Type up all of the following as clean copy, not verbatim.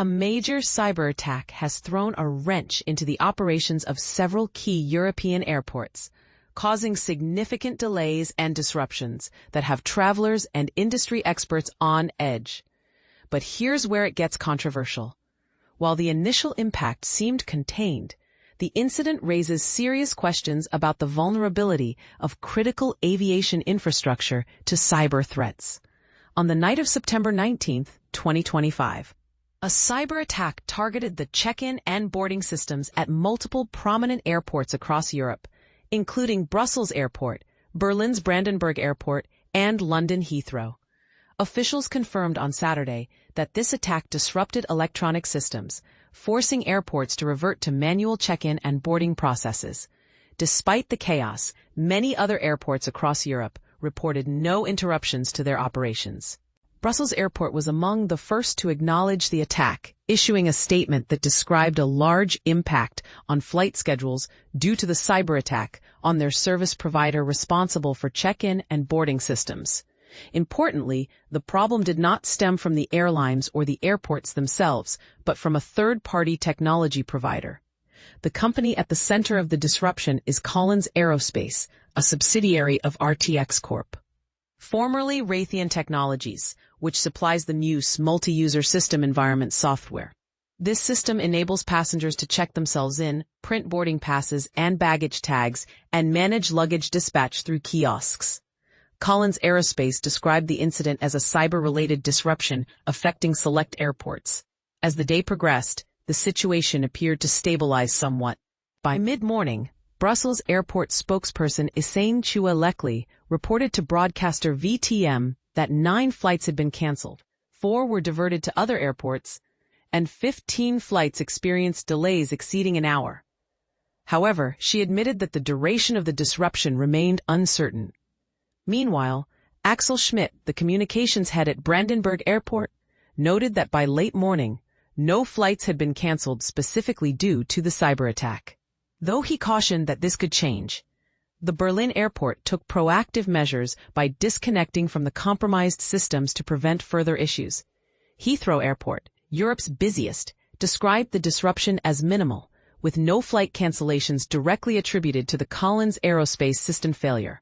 A major cyber attack has thrown a wrench into the operations of several key European airports, causing significant delays and disruptions that have travelers and industry experts on edge. But here's where it gets controversial. While the initial impact seemed contained, the incident raises serious questions about the vulnerability of critical aviation infrastructure to cyber threats. On the night of September 19, 2025, a cyber attack targeted the check-in and boarding systems at multiple prominent airports across Europe, including Brussels Airport, Berlin's Brandenburg Airport, and London Heathrow. Officials confirmed on Saturday that this attack disrupted electronic systems, forcing airports to revert to manual check-in and boarding processes. Despite the chaos, many other airports across Europe reported no interruptions to their operations. Brussels Airport was among the first to acknowledge the attack, issuing a statement that described a large impact on flight schedules due to the cyber attack on their service provider responsible for check-in and boarding systems. Importantly, the problem did not stem from the airlines or the airports themselves, but from a third-party technology provider. The company at the center of the disruption is Collins Aerospace, a subsidiary of RTX Corp. Formerly Raytheon Technologies, which supplies the MUSE multi-user system environment software. This system enables passengers to check themselves in, print boarding passes and baggage tags, and manage luggage dispatch through kiosks. Collins Aerospace described the incident as a cyber-related disruption affecting select airports. As the day progressed, the situation appeared to stabilize somewhat. By mid-morning, Brussels Airport spokesperson Hissène Choualekli reported to broadcaster VTM that 9 flights had been cancelled, 4 were diverted to other airports, and 15 flights experienced delays exceeding an hour. However, she admitted that the duration of the disruption remained uncertain. Meanwhile, Axel Schmidt, the communications head at Brandenburg Airport, noted that by late morning, no flights had been cancelled specifically due to the cyber attack. Though he cautioned that this could change, the Berlin airport took proactive measures by disconnecting from the compromised systems to prevent further issues. Heathrow Airport, Europe's busiest, described the disruption as minimal, with no flight cancellations directly attributed to the Collins Aerospace system failure.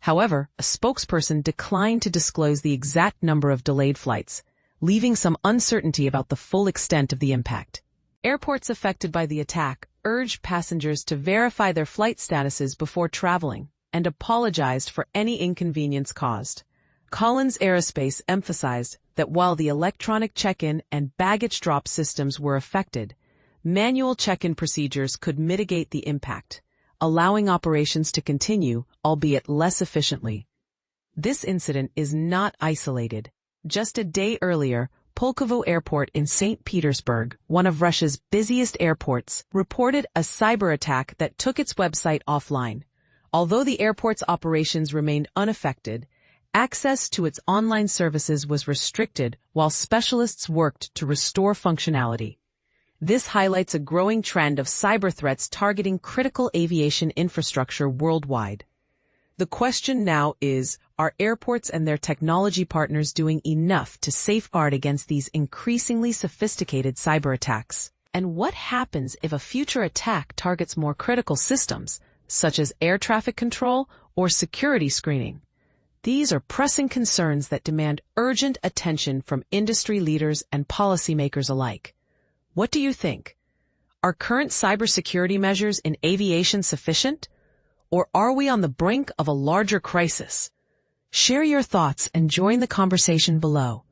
However, a spokesperson declined to disclose the exact number of delayed flights, leaving some uncertainty about the full extent of the impact. Airports affected by the attack urged passengers to verify their flight statuses before traveling and apologized for any inconvenience caused. Collins Aerospace emphasized that while the electronic check-in and baggage drop systems were affected, manual check-in procedures could mitigate the impact, allowing operations to continue, albeit less efficiently. This incident is not isolated. Just a day earlier, Pulkovo Airport in St. Petersburg, one of Russia's busiest airports, reported a cyber attack that took its website offline. Although the airport's operations remained unaffected, access to its online services was restricted while specialists worked to restore functionality. This highlights a growing trend of cyber threats targeting critical aviation infrastructure worldwide. The question now is, are airports and their technology partners doing enough to safeguard against these increasingly sophisticated cyber attacks? And what happens if a future attack targets more critical systems, such as air traffic control or security screening? These are pressing concerns that demand urgent attention from industry leaders and policymakers alike. What do you think? Are current cybersecurity measures in aviation sufficient? Or are we on the brink of a larger crisis? Share your thoughts and join the conversation below.